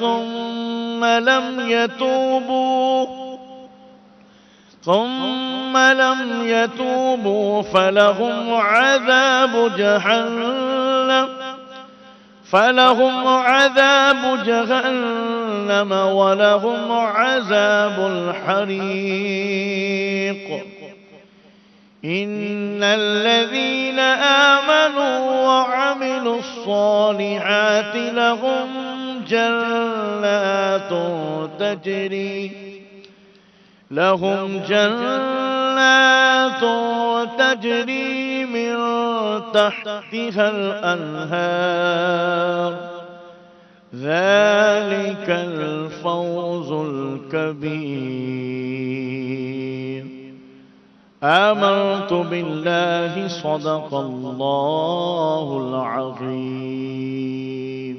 ثم لم يتوبوا فلهم عذاب جهنم ولهم عذاب الحريق. إن الذين آمنوا وعملوا الصالحات لهم جنات تجري من تحتها الأنهار. ذلك الفوز الكبير. آمنت بالله صدق الله العظيم.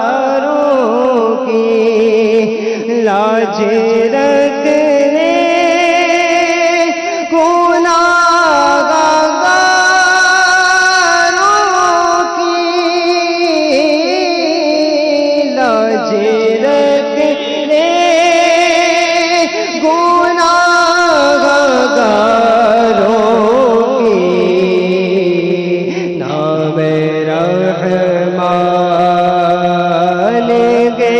گناہگاروں کی لاج رکھنے گناہگاروں کی لاج رکھنے گناہگاروں کی نام رحمان گے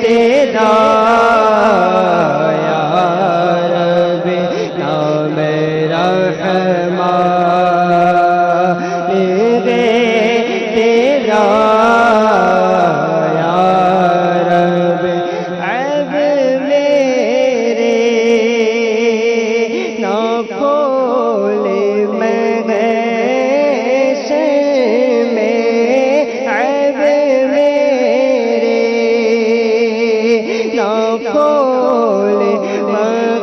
تیرا یا رب نام رحمان گے تیرا یا رب عیب میرے نہ کھولے محیش میں عیب میرے نہ کھولے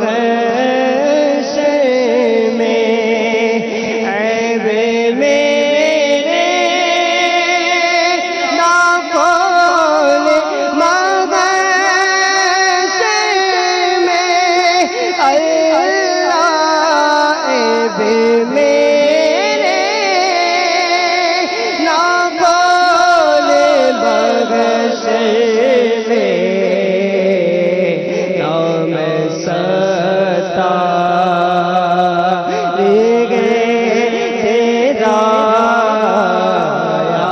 محیش میں عیب میرے نہ کھولے محیش میں اللہ عیب میرے نہ کھولے محیش میں نام ستار گے تیرا یا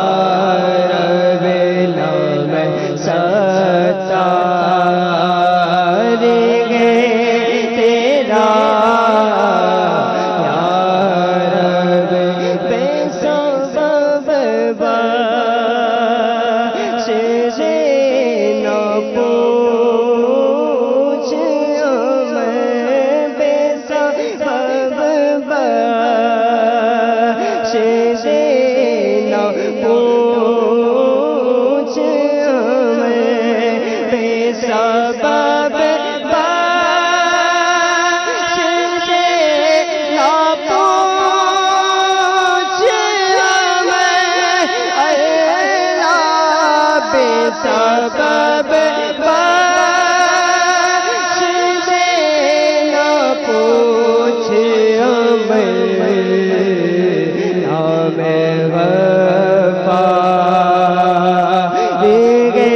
رب نام ستار گے تیرا یا رب بے سبب بخش نہ پوچھ میں بے سبب بخش نہ پوچھ میں بے سبب بخش نہ پوچھ میں اللہ بے سبب بخش نہ پوچھ میں نام غفار گے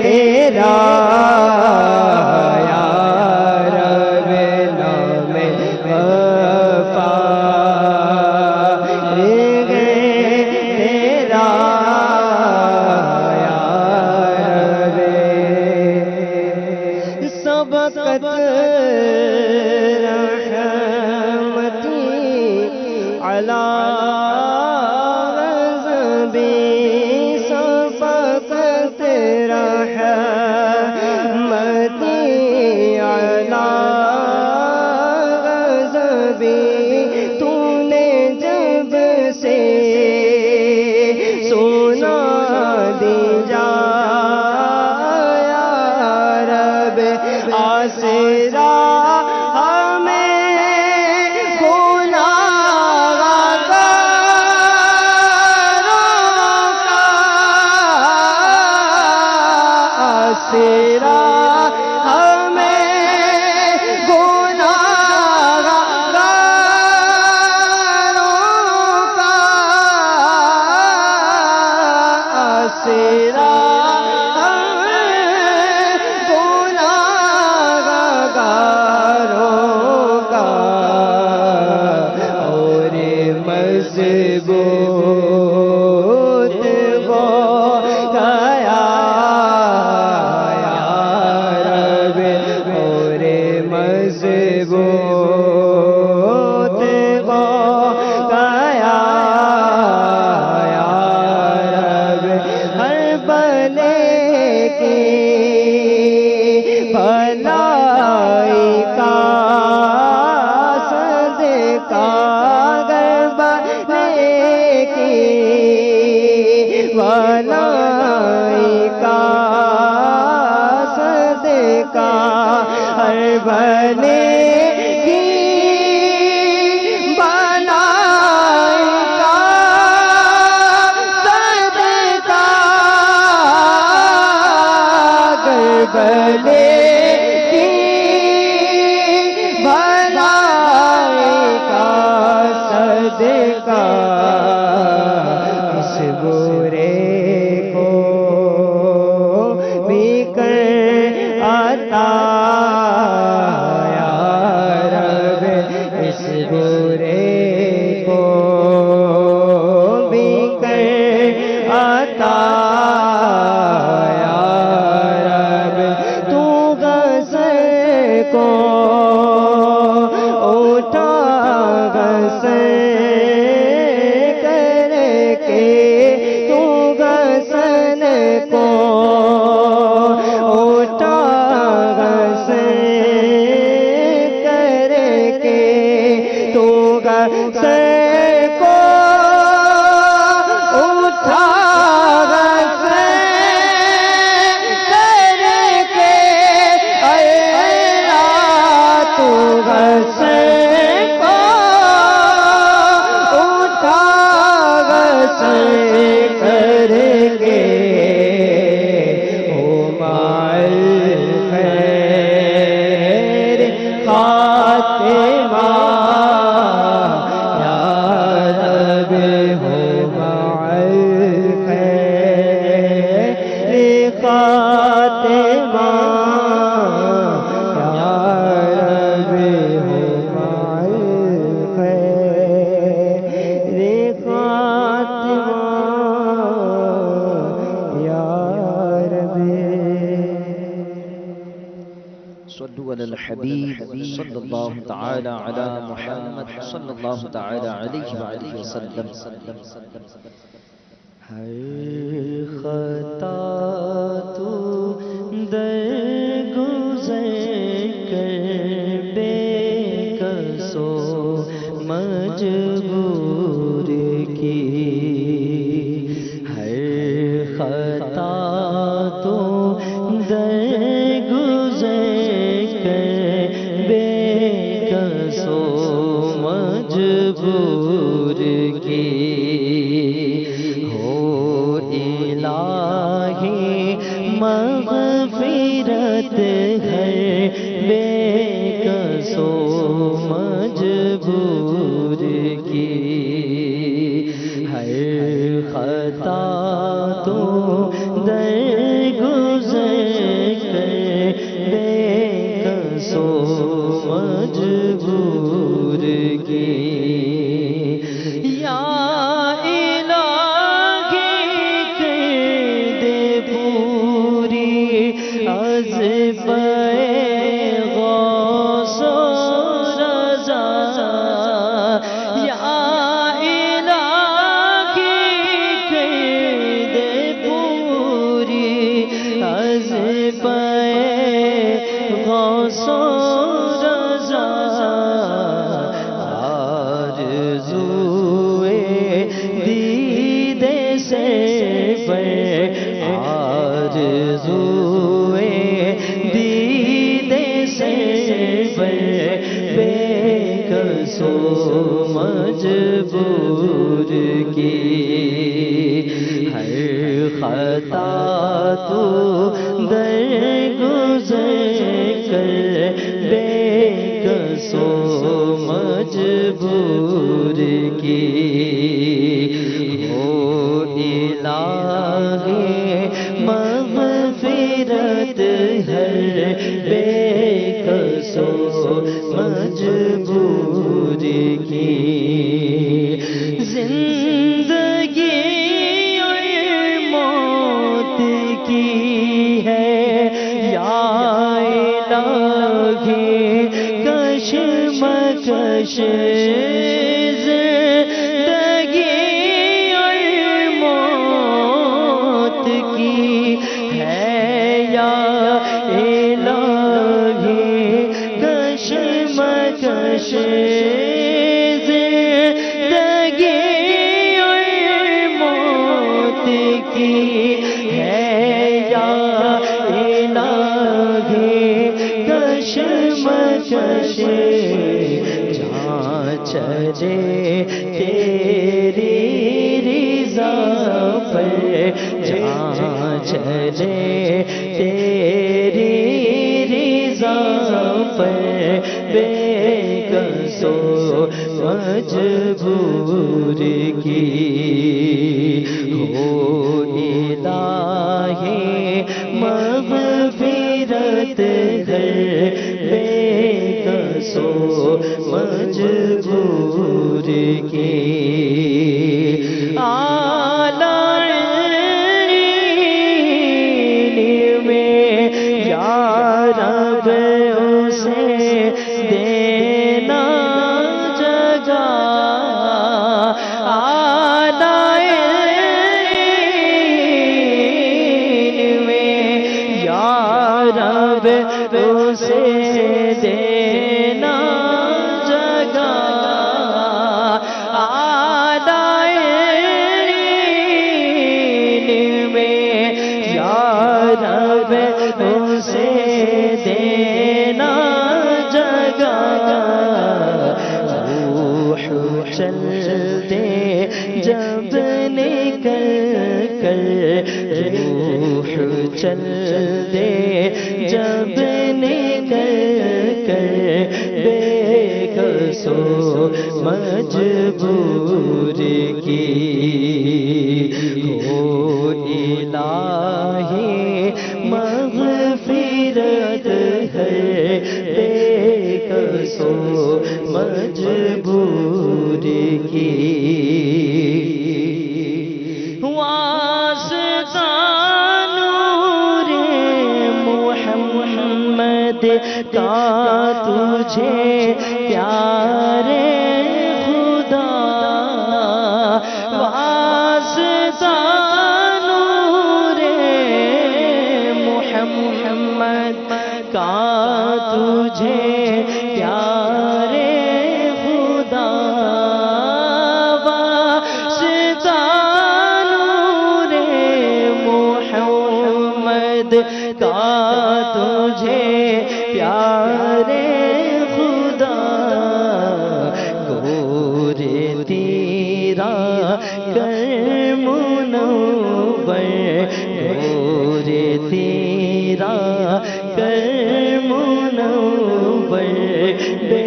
تیرا یا رب نام غفار گے تیرا یا رب سبقت رحمتی علی غضبی سبقت رحمتی علی غضبی تو نے جب سے سنا دیا یا رب آسرا ہمیں گناہگاروں کا آسرا ہمیں گناہگاروں کا آسرا گناہگاروں کا اور مضبوط ہو گیا یا رب اور مضبوط ہو گیا یا رب ہر بلے کی بھلائی کا صدقہ گر بلے کی بھلائی کا صدقہ ہر بلے کی بھلائی کا کر کے ہو مال خیر خاتمہ یا رب ہو مال خیر خاتمہ الحبيب صلى الله تعالى على محمد صلى الله تعالى عليه وآله وسلم. ہر خطا تو درگزر کر بے کسو مجبور کی ہر خطا تو درگزر مجبور کی ہو الہی مغفرت ہے بے کسو مجبور کی ہر خطا تو درگزر کر بے کسو مجبور کی یا الہی کر دے پوری از پہ غوث و رضا یا الہی کر دے پوری از پہ غوث و مجبور کی ہر خطا تو درگزر کر بے کسو مجبور کی ہو الہی مغفرت ہر بے کسو مجبور کی زندگی اور موت کی ہے یا الہی کشمکش زندگی اور موت کی ہے یا الہی کشمکش زندگی اور موت کی ہے یا الہی کشمکش جہاں چلے تیری رضا پر جہاں چلے تیری رضا پر بے کسو مجبور کی ہو الہی مغفرت ہے بے کسو مجبور کی جب نے چل دے جب نکل کر بے کس و مجبور کی ہو الہی مغفرت ہے بے کس و مجبور کی واسطہ نور محمد کا تجھے پیارے خدا واسطہ نور محمد کا تجھے پیارے خدا واسطہ نور محمد کا تجھے پیارے خدا گور تیرا کر منور گور تیرا کر منور بے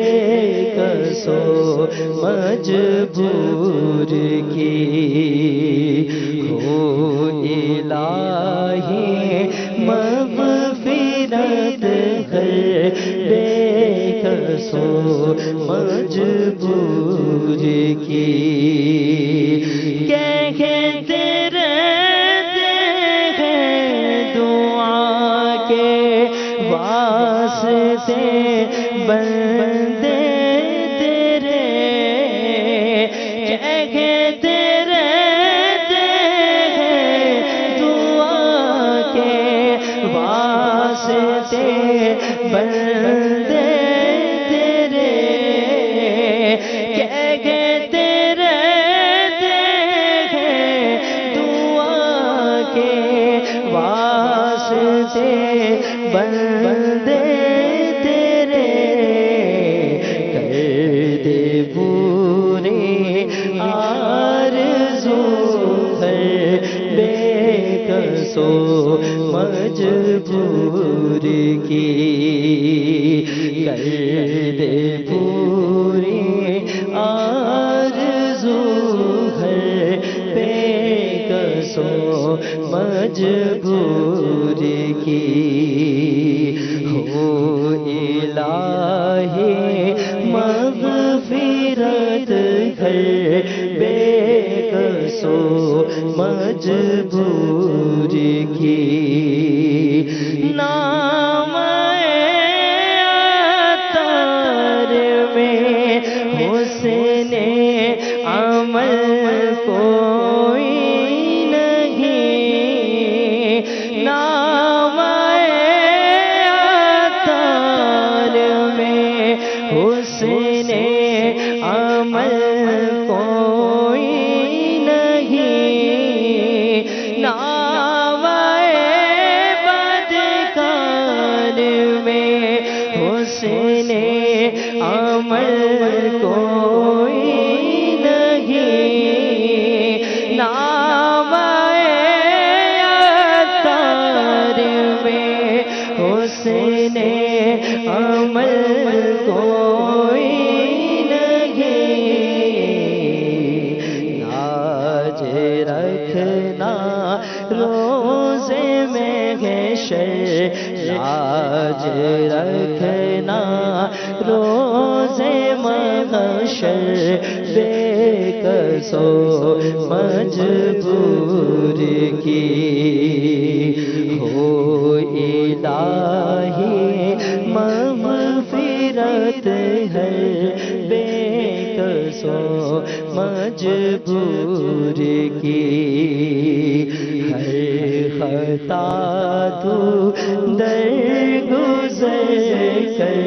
کس و مجبور کی ہو الہی مغفرت ہے بے کس و مجبور کی کہتے رہتے ہیں دعا کے واسطے بندے تیرے کہتے رہتے ہیں دعا کے واسطے بندے تیرے کہتے رہتے ہیں دعا کے واسطے بندے تیرے کر دے پوری آرزو ہے بے کس و مجبور کی کر دے پوری آرزو ہے بے کس و مجبور کی ہو الہی مغفرت ہے بے کس و مجبور کی نام عطار میں حسن عمل کوئی نہیں نام عطار میں حسن عمل کوئی نہیں نام بدکار میں حسن عمل کوئی نہیں نام عطار میں حسن عمل کوئی نہیں لاج رکھنا روزے میں حشر لاج رکھنا روزے محشر بے کس و مجبور کی ہو الہی مغفرت ہے بے کس و مجبور کی ہر خطا تو درگزر کر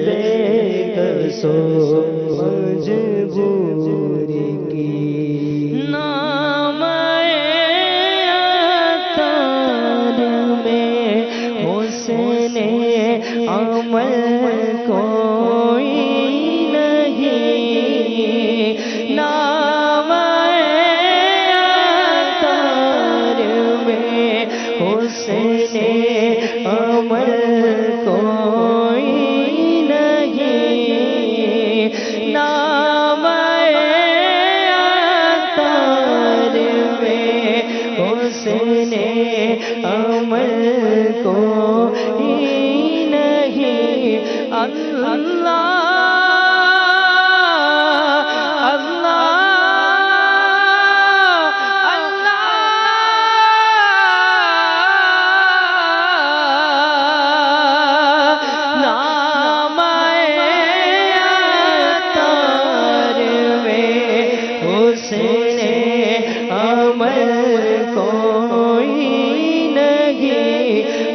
بے کس و مجبور کی نام عطار میں حسن عمل کوئی نہیں نام عطار میں حسن عمل کوئی نہیں اللہ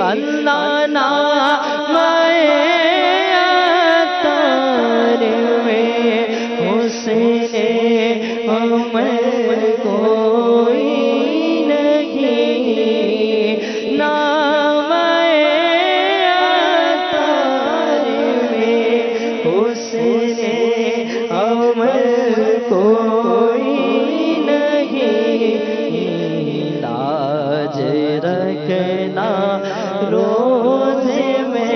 اللہ نام عطار میں حسن عمل کوئی نہیں نام عطار میں حسن عمل کوئی نہیں لاج رکھنا روزے میں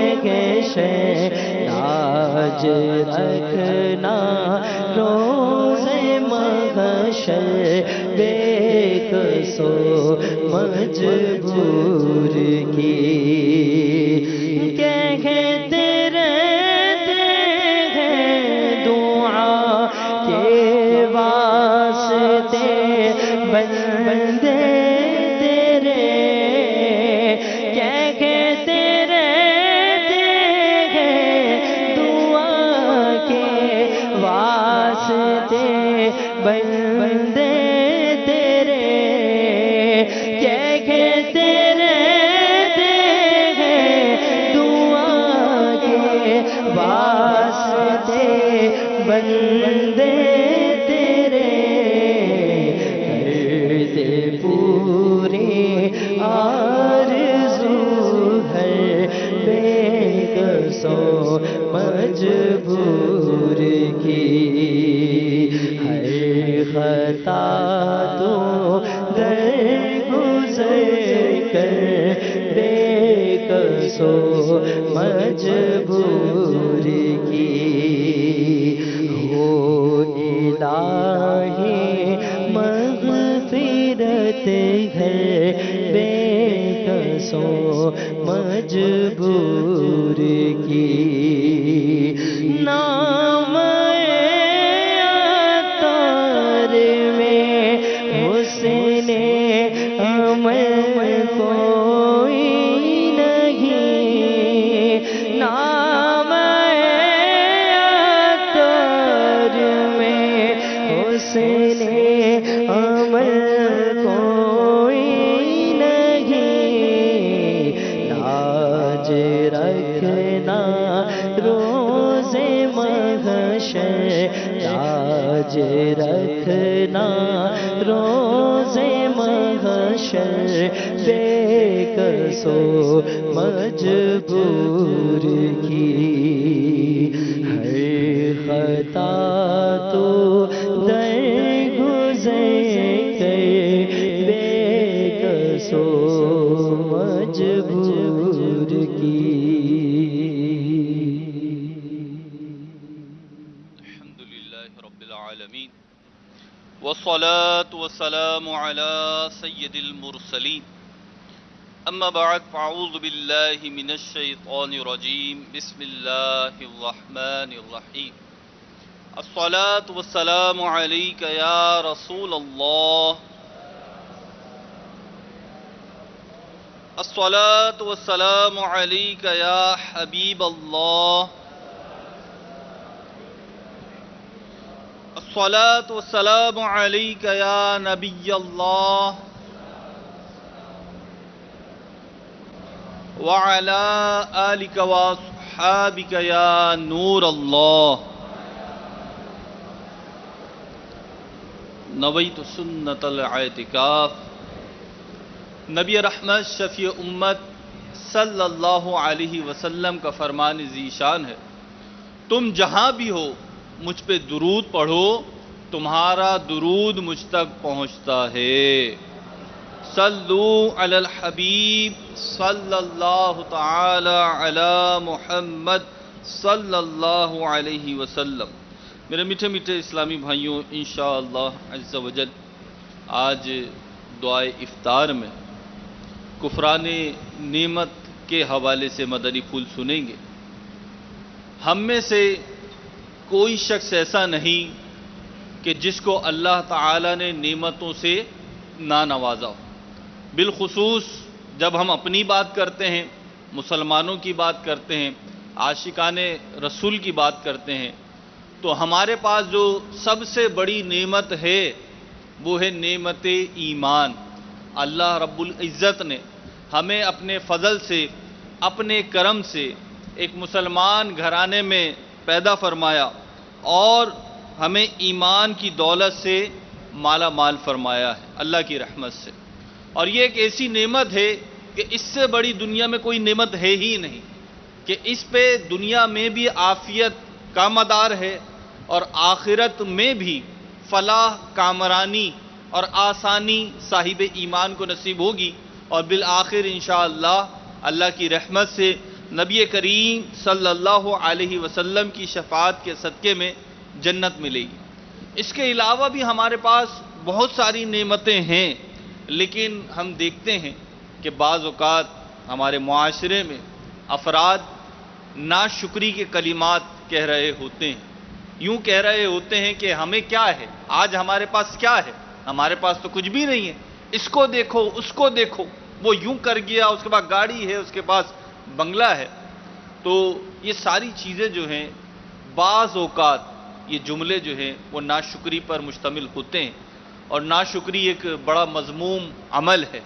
لاج رکھنا روزے محشر بے کسو مجبور کی کہتے رہتے ہیں دعا کے واسطے بندے بندے تیرے کہتے رہتے ہیں دعا کے واسطے بندے تیرے کرتے پوری آرزو ہے بے کسو مجبور کی خطا تو درگزر کر بے کسو مجبور کی ہو الہی مغفرت گھر بے کسو مجبور کی نام حسن عمل کوئی نہیں نام عطار میں حسن عمل کوئی نہیں لاج رکھنا روزے محشر لاج رکھنا روزے محشر بے کسو مجبور کی ہر خطا تو درگزر کر بے کسو مجبور کی والصلاة والسلام على سيد المرسلين أما بعد فأعوذ بالله من الشيطان الرجيم بسم الله الرحمن الرحيم الصلاة والسلام عليك يا رسول الله الصلاة والسلام عليك يا حبيب الله الصلاة والسلام عليك يا نبي الله وعلى آلك وأصحابك يا نور الله نويت سنة الاعتكاف نبی رحمت شفیع امت صلی اللہ علیہ وسلم کا فرمان ذیشان ہے، تم جہاں بھی ہو مجھ پہ درود پڑھو، تمہارا درود مجھ تک پہنچتا ہے۔ صلو علی الحبیب صلی اللہ تعالی علی محمد صلی اللہ علیہ وسلم۔ میرے میٹھے میٹھے اسلامی بھائیوں، انشاءاللہ عز و جل آج دعائے افطار میں کفران نعمت کے حوالے سے مدنی پھول سنیں گے۔ ہم میں سے کوئی شخص ایسا نہیں کہ جس کو اللہ تعالیٰ نے نعمتوں سے نہ نوازا ہو۔ بالخصوص جب ہم اپنی بات کرتے ہیں، مسلمانوں کی بات کرتے ہیں، عاشقان رسول کی بات کرتے ہیں، تو ہمارے پاس جو سب سے بڑی نعمت ہے وہ ہے نعمت ایمان۔ اللہ رب العزت نے ہمیں اپنے فضل سے، اپنے کرم سے ایک مسلمان گھرانے میں پیدا فرمایا اور ہمیں ایمان کی دولت سے مالا مال فرمایا ہے اللہ کی رحمت سے۔ اور یہ ایک ایسی نعمت ہے کہ اس سے بڑی دنیا میں کوئی نعمت ہے ہی نہیں، کہ اس پہ دنیا میں بھی عافیت کا مدار ہے اور آخرت میں بھی فلاح، کامرانی اور آسانی صاحب ایمان کو نصیب ہوگی، اور بالآخر انشاءاللہ اللہ کی رحمت سے نبی کریم صلی اللہ علیہ وسلم کی شفاعت کے صدقے میں جنت ملے گی۔ اس کے علاوہ بھی ہمارے پاس بہت ساری نعمتیں ہیں، لیکن ہم دیکھتے ہیں کہ بعض اوقات ہمارے معاشرے میں افراد ناشکری کے کلمات کہہ رہے ہوتے ہیں، یوں کہہ رہے ہوتے ہیں کہ ہمیں کیا ہے، آج ہمارے پاس کیا ہے، ہمارے پاس تو کچھ بھی نہیں ہے، اس کو دیکھو، اس کو دیکھو، وہ یوں کر گیا، اس کے پاس گاڑی ہے، اس کے پاس بنگلہ ہے۔ تو یہ ساری چیزیں جو ہیں، بعض اوقات یہ جملے جو ہیں وہ ناشکری پر مشتمل ہوتے ہیں، اور ناشکری ایک بڑا مذموم عمل ہے۔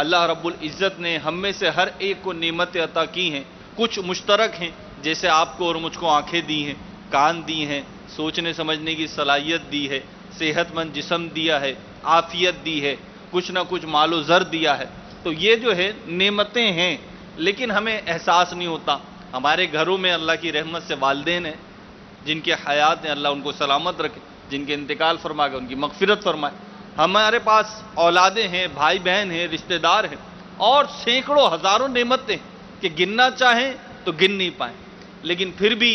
اللہ رب العزت نے ہم میں سے ہر ایک کو نعمتیں عطا کی ہیں، کچھ مشترک ہیں، جیسے آپ کو اور مجھ کو آنکھیں دی ہیں، کان دی ہیں، سوچنے سمجھنے کی صلاحیت دی ہے، صحت مند جسم دیا ہے، عافیت دی ہے، کچھ نہ کچھ مال و زر دیا ہے۔ تو یہ جو ہے نعمتیں ہیں، لیکن ہمیں احساس نہیں ہوتا۔ ہمارے گھروں میں اللہ کی رحمت سے والدین ہیں جن کے حیات ہیں، اللہ ان کو سلامت رکھے، جن کے انتقال فرما کے ان کی مغفرت فرمائے۔ ہمارے پاس اولادیں ہیں، بھائی بہن ہیں، رشتہ دار ہیں، اور سینکڑوں ہزاروں نعمتیں کہ گننا چاہیں تو گن نہیں پائیں، لیکن پھر بھی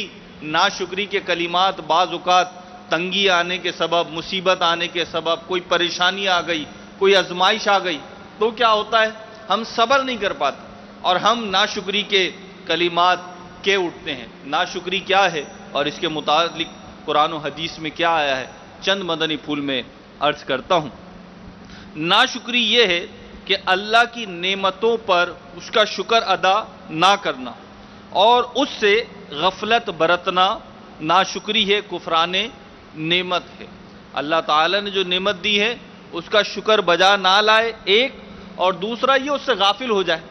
ناشکری کے کلمات بعض اوقات تنگی آنے کے سبب، مصیبت آنے کے سبب، کوئی پریشانی آ گئی، کوئی آزمائش آ گئی، تو کیا ہوتا ہے، ہم صبر نہیں کر پاتے اور ہم ناشکری کے کلمات کہہ اٹھتے ہیں۔ ناشکری کیا ہے اور اس کے متعلق قرآن و حدیث میں کیا آیا ہے، چند مدنی پھول میں عرض کرتا ہوں۔ ناشکری یہ ہے کہ اللہ کی نعمتوں پر اس کا شکر ادا نہ کرنا اور اس سے غفلت برتنا ناشکری ہے، کفران نعمت ہے۔ اللہ تعالیٰ نے جو نعمت دی ہے اس کا شکر بجا نہ لائے، ایک، اور دوسرا یہ اس سے غافل ہو جائے۔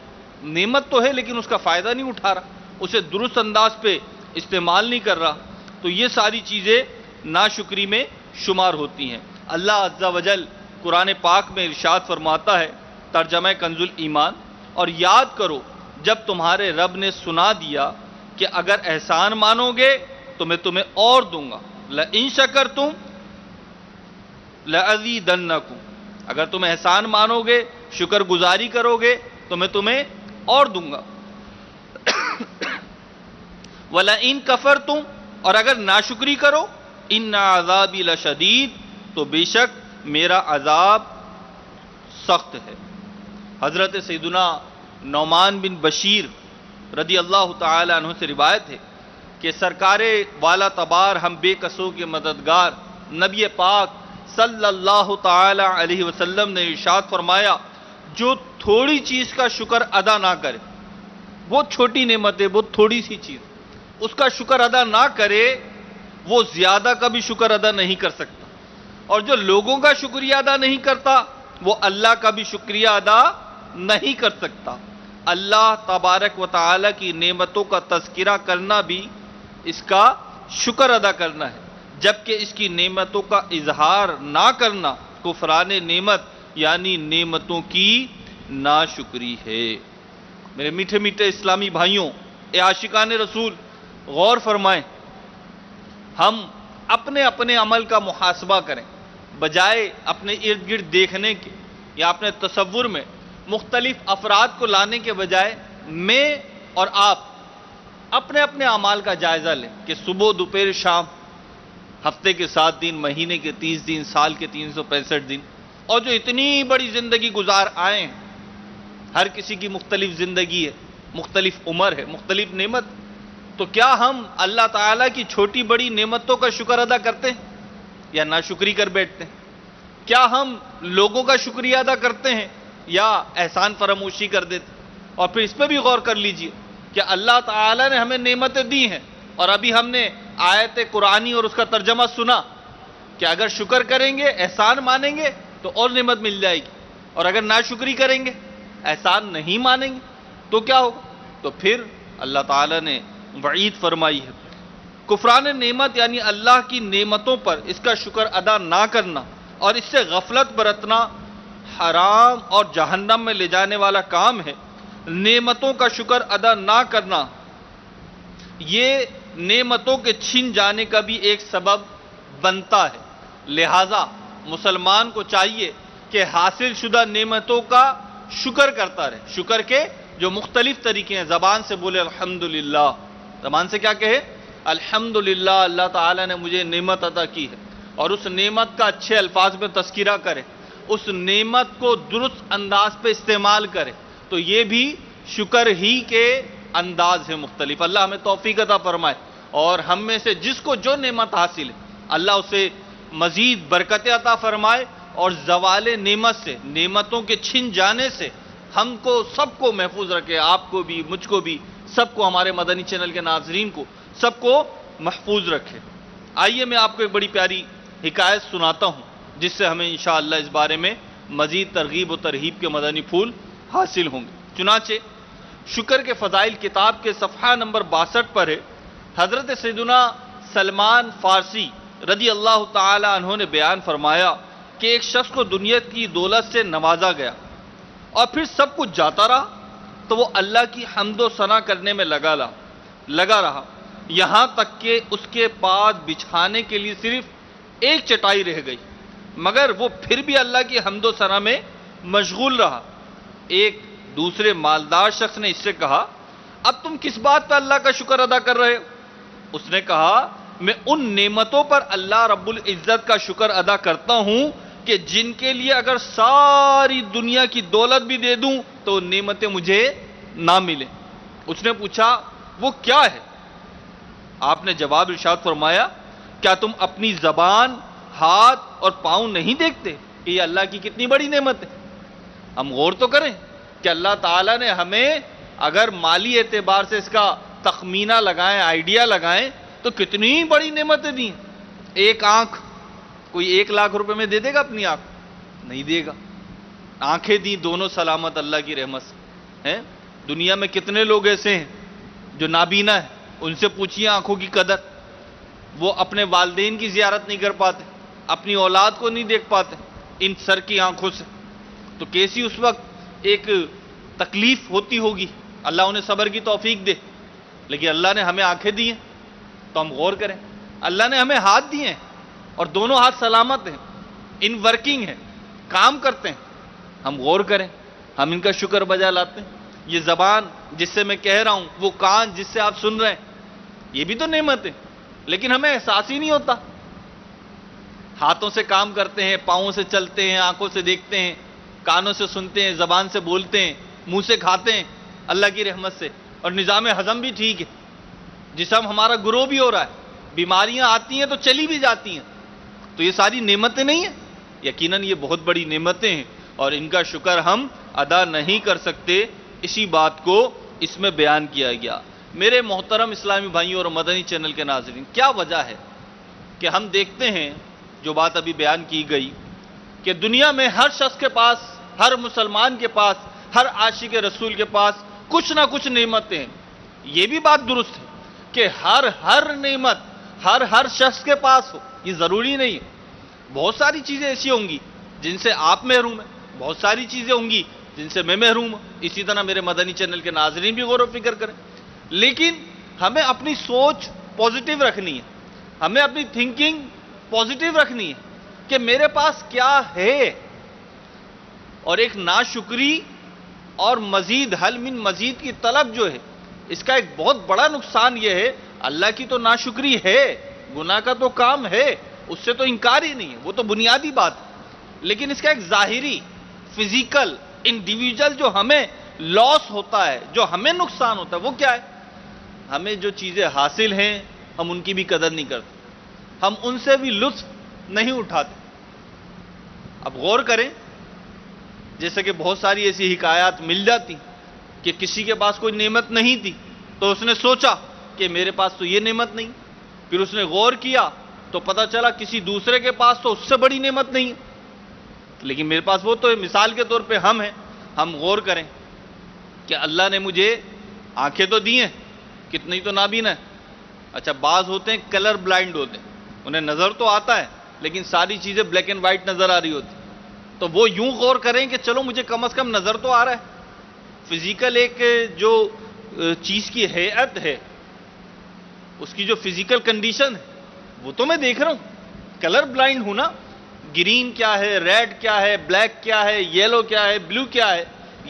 نعمت تو ہے لیکن اس کا فائدہ نہیں اٹھا رہا، اسے درست انداز پہ استعمال نہیں کر رہا، تو یہ ساری چیزیں ناشکری میں شمار ہوتی ہیں۔ اللہ عز و جل قرآن پاک میں ارشاد فرماتا ہے، ترجمہ کنز الایمان، اور یاد کرو جب تمہارے رب نے سنا دیا کہ اگر احسان مانو گے تو میں تمہیں اور دوں گا، لئن شکرتم لأزیدنکم، اگر تم احسان مانو گے، شکر گزاری کرو گے تو میں تمہیں اور دوں گا، وَلَئِن كَفَرْتُمْ، اور اگر ناشکری کرو، إِنَّ عَذَابِي لَشَدِيدٌ، تو بے شک میرا عذاب سخت ہے۔ حضرت سیدنا نعمان بن بشیر رضی اللہ تعالی عنہ سے روایت ہے کہ سرکار والا تبار ہم بے کسوں کے مددگار نبی پاک صلی اللہ تعالی علیہ وسلم نے ارشاد فرمایا، جو تھوڑی چیز کا شکر ادا نہ کرے، بہت چھوٹی نعمت ہے، بہت تھوڑی سی چیز، اس کا شکر ادا نہ کرے، وہ زیادہ کا بھی شکر ادا نہیں کر سکتا، اور جو لوگوں کا شکریہ ادا نہیں کرتا وہ اللہ کا بھی شکریہ ادا نہیں کر سکتا۔ اللہ تبارک و تعالی کی نعمتوں کا تذکرہ کرنا بھی اس کا شکر ادا کرنا ہے، جبکہ اس کی نعمتوں کا اظہار نہ کرنا کفران نعمت یعنی نعمتوں کی ناشکری ہے۔ میرے میٹھے میٹھے اسلامی بھائیوں، اے عاشقان رسول، غور فرمائیں، ہم اپنے اپنے عمل کا محاسبہ کریں، بجائے اپنے ارد گرد دیکھنے کے یا اپنے تصور میں مختلف افراد کو لانے کے بجائے میں اور آپ اپنے اپنے اعمال کا جائزہ لیں کہ صبح دوپہر شام، ہفتے کے 7 دن، مہینے کے 30 دن، سال کے 365 دن، اور جو اتنی بڑی زندگی گزار آئے ہیں، ہر کسی کی مختلف زندگی ہے، مختلف عمر ہے، مختلف نعمت. تو کیا ہم اللہ تعالیٰ کی چھوٹی بڑی نعمتوں کا شکر ادا کرتے ہیں یا ناشکری کر بیٹھتے ہیں؟ کیا ہم لوگوں کا شکریہ ادا کرتے ہیں یا احسان فراموشی کر دیتے ہیں؟ اور پھر اس پہ بھی غور کر لیجئے کہ اللہ تعالیٰ نے ہمیں نعمتیں دی ہیں، اور ابھی ہم نے آیت قرآنی اور اس کا ترجمہ سنا کہ اگر شکر کریں گے، احسان مانیں گے تو اور نعمت مل جائے گی، اور اگر ناشکری کریں گے، احسان نہیں مانیں گے تو کیا ہوگا؟ تو پھر اللہ تعالیٰ نے وعید فرمائی ہے. کفران نعمت یعنی اللہ کی نعمتوں پر اس کا شکر ادا نہ کرنا اور اس سے غفلت برتنا حرام اور جہنم میں لے جانے والا کام ہے. نعمتوں کا شکر ادا نہ کرنا یہ نعمتوں کے چھن جانے کا بھی ایک سبب بنتا ہے. لہذا مسلمان کو چاہیے کہ حاصل شدہ نعمتوں کا شکر کرتا رہے. شکر کے جو مختلف طریقے ہیں، زبان سے بولے الحمدللہ، زبان سے کیا کہے؟ الحمدللہ اللہ تعالیٰ نے مجھے نعمت عطا کی ہے، اور اس نعمت کا اچھے الفاظ میں تذکرہ کرے، اس نعمت کو درست انداز پہ استعمال کرے. تو یہ بھی شکر ہی کے انداز ہے مختلف. اللہ ہمیں توفیق عطا فرمائے، اور ہم میں سے جس کو جو نعمت حاصل ہے اللہ اسے مزید برکتیں عطا فرمائے، اور زوال نعمت سے، نعمتوں کے چھن جانے سے ہم کو سب کو محفوظ رکھے، آپ کو بھی، مجھ کو بھی، سب کو، ہمارے مدنی چینل کے ناظرین کو سب کو محفوظ رکھے. آئیے میں آپ کو ایک بڑی پیاری حکایت سناتا ہوں جس سے ہمیں انشاءاللہ اس بارے میں مزید ترغیب و ترہیب کے مدنی پھول حاصل ہوں گے. چنانچہ شکر کے فضائل کتاب کے صفحہ نمبر 62 پر ہے. حضرت سیدنا سلمان فارسی رضی اللہ تعالی عنہ نے بیان فرمایا کہ ایک شخص کو دنیا کی دولت سے نوازا گیا اور پھر سب کچھ جاتا رہا تو وہ اللہ کی حمد و ثنا کرنے میں لگا رہا، یہاں تک کہ اس کے پاس بچھانے کے لیے صرف ایک چٹائی رہ گئی، مگر وہ پھر بھی اللہ کی حمد و ثنا میں مشغول رہا. ایک دوسرے مالدار شخص نے اس سے کہا، اب تم کس بات پہ اللہ کا شکر ادا کر رہے ہو؟ اس نے کہا، میں ان نعمتوں پر اللہ رب العزت کا شکر ادا کرتا ہوں کہ جن کے لیے اگر ساری دنیا کی دولت بھی دے دوں تو نعمتیں مجھے نہ ملیں. اس نے پوچھا، وہ کیا ہے؟ آپ نے جواب ارشاد فرمایا، کیا تم اپنی زبان، ہاتھ اور پاؤں نہیں دیکھتے کہ یہ اللہ کی کتنی بڑی نعمت ہے؟ ہم غور تو کریں کہ اللہ تعالیٰ نے ہمیں اگر مالی اعتبار سے اس کا تخمینہ لگائیں، آئیڈیا لگائیں تو کتنی بڑی نعمتیں دی ہیں. ایک آنکھ، کوئی 1 لاکھ روپے میں دے دے گا اپنی آنکھ؟ نہیں دے گا. آنکھیں دی دونوں سلامت اللہ کی رحمت سے ہیں. دنیا میں کتنے لوگ ایسے ہیں جو نابینا ہیں، ان سے پوچھیے آنکھوں کی قدر. وہ اپنے والدین کی زیارت نہیں کر پاتے، اپنی اولاد کو نہیں دیکھ پاتے ان سر کی آنکھوں سے. تو کیسی اس وقت ایک تکلیف ہوتی ہوگی. اللہ انہیں صبر کی توفیق دے. لیکن اللہ نے ہمیں آنکھیں دی ہیں تو ہم غور کریں. اللہ نے ہمیں ہاتھ دیے ہیں اور دونوں ہاتھ سلامت ہیں، ان ورکنگ ہیں، کام کرتے ہیں. ہم غور کریں، ہم ان کا شکر بجا لاتے ہیں. یہ زبان جس سے میں کہہ رہا ہوں، وہ کان جس سے آپ سن رہے ہیں، یہ بھی تو نعمت ہے، لیکن ہمیں احساس ہی نہیں ہوتا. ہاتھوں سے کام کرتے ہیں، پاؤں سے چلتے ہیں، آنکھوں سے دیکھتے ہیں، کانوں سے سنتے ہیں، زبان سے بولتے ہیں، منہ سے کھاتے ہیں اللہ کی رحمت سے. اور نظام ہضم بھی ٹھیک ہے، جسم ہمارا گرو بھی ہو رہا ہے، بیماریاں آتی ہیں تو چلی بھی جاتی ہیں. تو یہ ساری نعمتیں نہیں ہیں؟ یقیناً یہ بہت بڑی نعمتیں ہیں اور ان کا شکر ہم ادا نہیں کر سکتے. اسی بات کو اس میں بیان کیا گیا. میرے محترم اسلامی بھائیوں اور مدنی چینل کے ناظرین، کیا وجہ ہے کہ ہم دیکھتے ہیں جو بات ابھی بیان کی گئی کہ دنیا میں ہر شخص کے پاس، ہر مسلمان کے پاس، ہر عاشق رسول کے پاس کچھ نہ کچھ نعمتیں ہیں. یہ بھی بات درست ہے کہ ہر نعمت ہر شخص کے پاس ہو، یہ ضروری نہیں ہے. بہت ساری چیزیں ایسی ہوں گی جن سے آپ محروم ہیں، بہت ساری چیزیں ہوں گی جن سے میں محروم ہوں. اسی طرح میرے مدنی چینل کے ناظرین بھی غور و فکر کریں. لیکن ہمیں اپنی سوچ پازیٹیو رکھنی ہے، ہمیں اپنی تھنکنگ پازیٹیو رکھنی ہے کہ میرے پاس کیا ہے. اور ایک ناشکری اور مزید حل من مزید کی طلب جو ہے، اس کا ایک بہت بڑا نقصان یہ ہے، اللہ کی تو ناشکری ہے، گناہ کا تو کام ہے، اس سے تو انکار ہی نہیں ہے، وہ تو بنیادی بات ہے. لیکن اس کا ایک ظاہری، فزیکل، انڈیویجول جو ہمیں لاس ہوتا ہے، جو ہمیں نقصان ہوتا ہے، وہ کیا ہے؟ ہمیں جو چیزیں حاصل ہیں ہم ان کی بھی قدر نہیں کرتے، ہم ان سے بھی لطف نہیں اٹھاتے۔ اب غور کریں، جیسے کہ بہت ساری ایسی حکایات مل جاتی کہ کسی کے پاس کوئی نعمت نہیں تھی تو اس نے سوچا کہ میرے پاس تو یہ نعمت نہیں، پھر اس نے غور کیا تو پتہ چلا کسی دوسرے کے پاس تو اس سے بڑی نعمت نہیں ہے، لیکن میرے پاس وہ تو ہے۔ مثال کے طور پہ ہم ہیں، ہم غور کریں کہ اللہ نے مجھے آنکھیں تو دی ہیں، کتنی تو نابینا ہے۔ اچھا، بعض ہوتے ہیں کلر بلائنڈ ہوتے ہیں، انہیں نظر تو آتا ہے لیکن ساری چیزیں بلیک اینڈ وائٹ نظر آ رہی ہوتی، تو وہ یوں غور کریں کہ چلو مجھے کم از کم نظر تو آ رہا ہے، فزیکل ایک جو چیز کی ہیئت ہے، اس کی جو فزیکل کنڈیشن ہے وہ تو میں دیکھ رہا ہوں۔ کلر بلائنڈ ہوں نا، گرین کیا ہے، ریڈ کیا ہے، بلیک کیا ہے، یلو کیا ہے، بلو کیا ہے،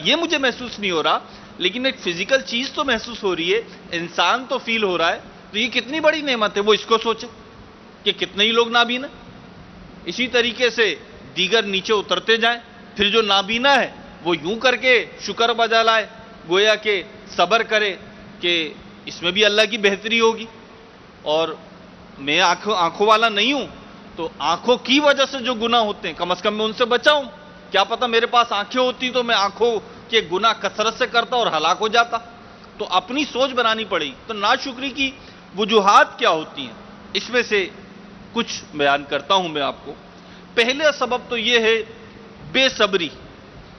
یہ مجھے محسوس نہیں ہو رہا، لیکن ایک فزیکل چیز تو محسوس ہو رہی ہے، انسان تو فیل ہو رہا ہے، تو یہ کتنی بڑی نعمت ہے۔ وہ اس کو سوچے کہ کتنے ہی لوگ نابینا۔ اسی طریقے سے دیگر نیچے اترتے جائیں، پھر جو نابینا ہے وہ یوں کر کے شکر بجا لائے، گویا کہ صبر کرے کہ اس میں بھی اللہ کی بہتری ہوگی، اور میں آنکھوں والا نہیں ہوں تو آنکھوں کی وجہ سے جو گناہ ہوتے ہیں کم از کم میں ان سے بچاؤں۔ کیا پتہ میرے پاس آنکھیں ہوتی تو میں آنکھوں کے گناہ کثرت سے کرتا اور ہلاک ہو جاتا۔ تو اپنی سوچ بنانی پڑے گی۔ تو ناشکری کی وجوہات کیا ہوتی ہیں، اس میں سے کچھ بیان کرتا ہوں میں آپ کو۔ پہلا سبب تو یہ ہے بے صبری،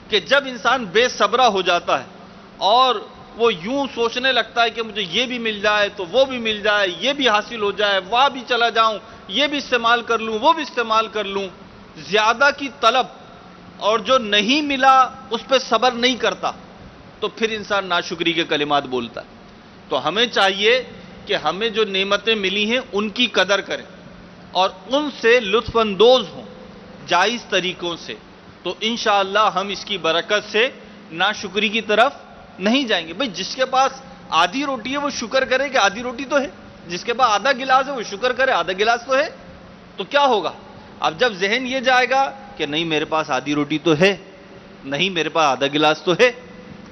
کہ جب انسان بے صبرا ہو جاتا ہے اور وہ یوں سوچنے لگتا ہے کہ مجھے یہ بھی مل جائے تو وہ بھی مل جائے، یہ بھی حاصل ہو جائے، وہاں بھی چلا جاؤں، یہ بھی استعمال کر لوں، وہ بھی استعمال کر لوں، زیادہ کی طلب، اور جو نہیں ملا اس پہ صبر نہیں کرتا، تو پھر انسان ناشکری کے کلمات بولتا ہے۔ تو ہمیں چاہیے کہ ہمیں جو نعمتیں ملی ہیں ان کی قدر کریں اور ان سے لطف اندوز ہوں جائز طریقوں سے، تو انشاءاللہ ہم اس کی برکت سے ناشکری کی طرف نہیں جائیں گے۔ بھئی جس کے پاس آدھی روٹی ہے وہ شکر کرے کہ آدھی روٹی تو ہے، جس کے پاس آدھا گلاس ہے وہ شکر کرے آدھا گلاس تو ہے، تو کیا ہوگا؟ اب جب ذہن یہ جائے گا کہ نہیں میرے پاس آدھی روٹی تو ہے، نہیں میرے پاس آدھا گلاس تو ہے،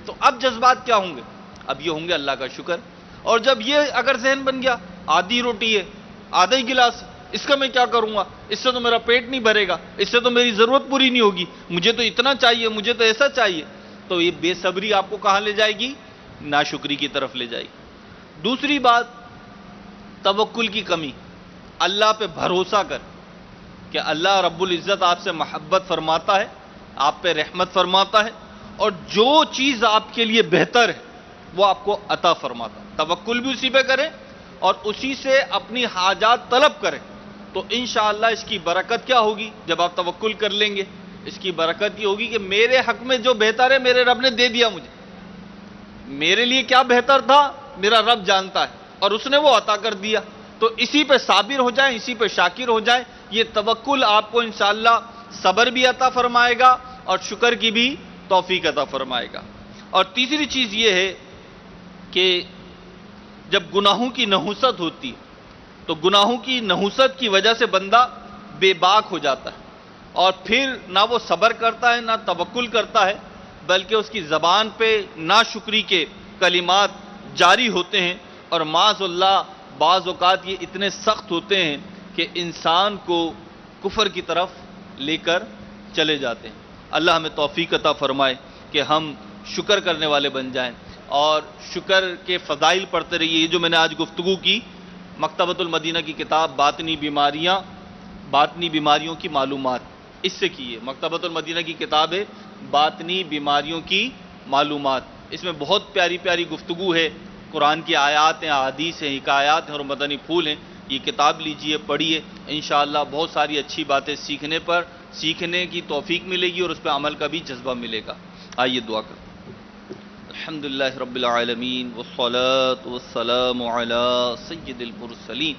تو اب جذبات کیا ہوں گے؟ اب یہ ہوں گے اللہ کا شکر۔ اور جب یہ اگر ذہن بن گیا آدھی روٹی ہے آدھا ہی گلاس، اس کا میں کیا کروں گا، اس سے تو میرا پیٹ نہیں بھرے گا، اس سے تو میری ضرورت پوری نہیں ہوگی، مجھے تو اتنا چاہیے، مجھے تو ایسا چاہیے، تو یہ بے صبری آپ کو کہاں لے جائے گی؟ ناشکری کی طرف لے جائے گی۔ دوسری بات، توکل کی کمی، اللہ پہ بھروسہ کر کہ اللہ رب العزت آپ سے محبت فرماتا ہے، آپ پہ رحمت فرماتا ہے، اور جو چیز آپ کے لیے بہتر ہے وہ آپ کو عطا فرماتا ہے۔ توکل بھی اسی پہ کریں اور اسی سے اپنی حاجات طلب کریں، تو انشاءاللہ اس کی برکت کیا ہوگی؟ جب آپ توکل کر لیں گے اس کی برکت یہ ہوگی کہ میرے حق میں جو بہتر ہے میرے رب نے دے دیا مجھے، میرے لیے کیا بہتر تھا میرا رب جانتا ہے اور اس نے وہ عطا کر دیا، تو اسی پہ صابر ہو جائیں، اسی پہ شاکر ہو جائیں۔ یہ توکل آپ کو انشاءاللہ صبر بھی عطا فرمائے گا اور شکر کی بھی توفیق عطا فرمائے گا۔ اور تیسری چیز یہ ہے کہ جب گناہوں کی نحوست ہوتی ہے تو گناہوں کی نحوست کی وجہ سے بندہ بے باک ہو جاتا ہے، اور پھر نہ وہ صبر کرتا ہے نہ توکل کرتا ہے، بلکہ اس کی زبان پہ ناشکری کے کلمات جاری ہوتے ہیں، اور معاذ اللہ بعض اوقات یہ اتنے سخت ہوتے ہیں کہ انسان کو کفر کی طرف لے کر چلے جاتے ہیں۔ اللہ ہمیں توفیق عطا فرمائے کہ ہم شکر کرنے والے بن جائیں اور شکر کے فضائل پڑھتے رہیے۔ یہ جو میں نے آج گفتگو کی مکتبۃ المدینہ کی کتاب باطنی بیماریوں کی معلومات، اس سے کی ہے۔ مکتبۃ المدینہ کی کتاب ہے باطنی بیماریوں کی معلومات، اس میں بہت پیاری پیاری گفتگو ہے، قرآن کی آیات ہیں، احادیث ہیں، حکایات ہیں اور مدنی پھول ہیں۔ یہ کتاب لیجئے، پڑھیے، انشاءاللہ بہت ساری اچھی باتیں سیکھنے کی توفیق ملے گی اور اس پہ عمل کا بھی جذبہ ملے گا۔ آئیے دعا کریں۔ الحمدللہ رب العالمین والصلاة والسلام علی سید المرسلین،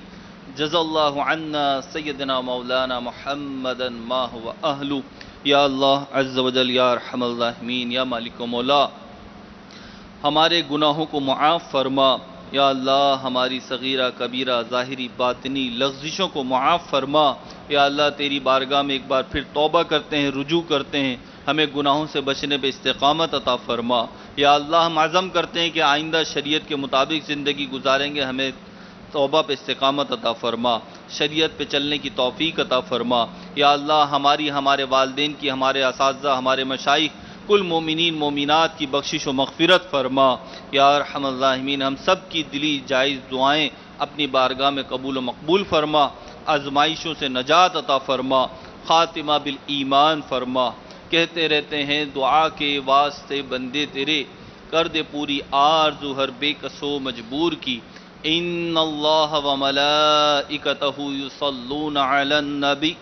جزا اللہ عنا سیدنا مولانا محمدا ما هو اہلو۔ یا اللہ عز و جل، یا ارحم الراحمین، یا مالک و مولا، ہمارے گناہوں کو معاف فرما۔ یا اللہ ہماری صغیرہ کبیرہ ظاہری باطنی لغزشوں کو معاف فرما۔ یا اللہ تیری بارگاہ میں ایک بار پھر توبہ کرتے ہیں، رجوع کرتے ہیں، ہمیں گناہوں سے بچنے پہ استقامت عطا فرما۔ یا اللہ ہم عزم کرتے ہیں کہ آئندہ شریعت کے مطابق زندگی گزاریں گے، ہمیں توبہ پہ استقامت عطا فرما، شریعت پہ چلنے کی توفیق عطا فرما۔ یا اللہ ہماری، ہمارے والدین کی، ہمارے اساتذہ، ہمارے مشائخ، کل مومنین مومنات کی بخشش و مغفرت فرما۔ یا ارحم الراحمین ہم سب کی دلی جائز دعائیں اپنی بارگاہ میں قبول و مقبول فرما، آزمائشوں سے نجات عطا فرما، خاتمہ بالایمان فرما۔ کہتے رہتے ہیں دعا کے واسطے بندے تیرے، کر دے پوری آرزو ہر بے کسو مجبور کی۔ ان اللہ و ملائکتہ یصلون علی النبی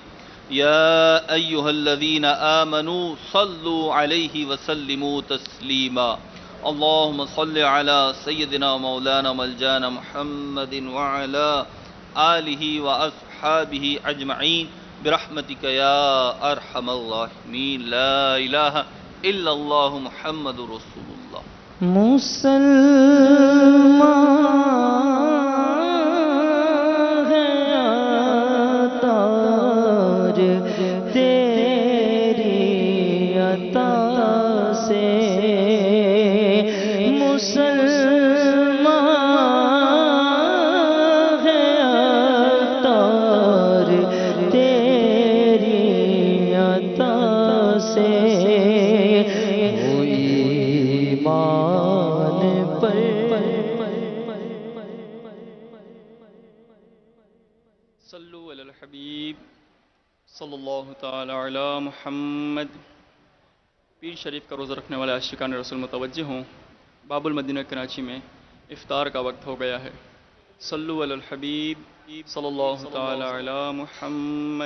یا ایہا الذین آمنوا صلوا علیہ وسلموا تسلیما۔ اللہم صل علی سیدنا مولانا ملجانا محمد وعلی آلہ واصحابہ اجمعین برحمتک یا ارحم الراحمین۔ لا الہ الا اللہ محمد رسول اللہ۔ مسلمان ہے تاج تیری عطا سے، مسلمان ہے تاج تیری عطا سے، صلو علی الحبیب صلی اللہ تعالی علی محمد۔ پیر شریف کا روزہ رکھنے والے عاشقان رسول متوجہ ہوں، باب المدینہ کراچی میں افطار کا وقت ہو گیا ہے۔ صلو علی الحبیب صلی اللہ تعالی علی محمد۔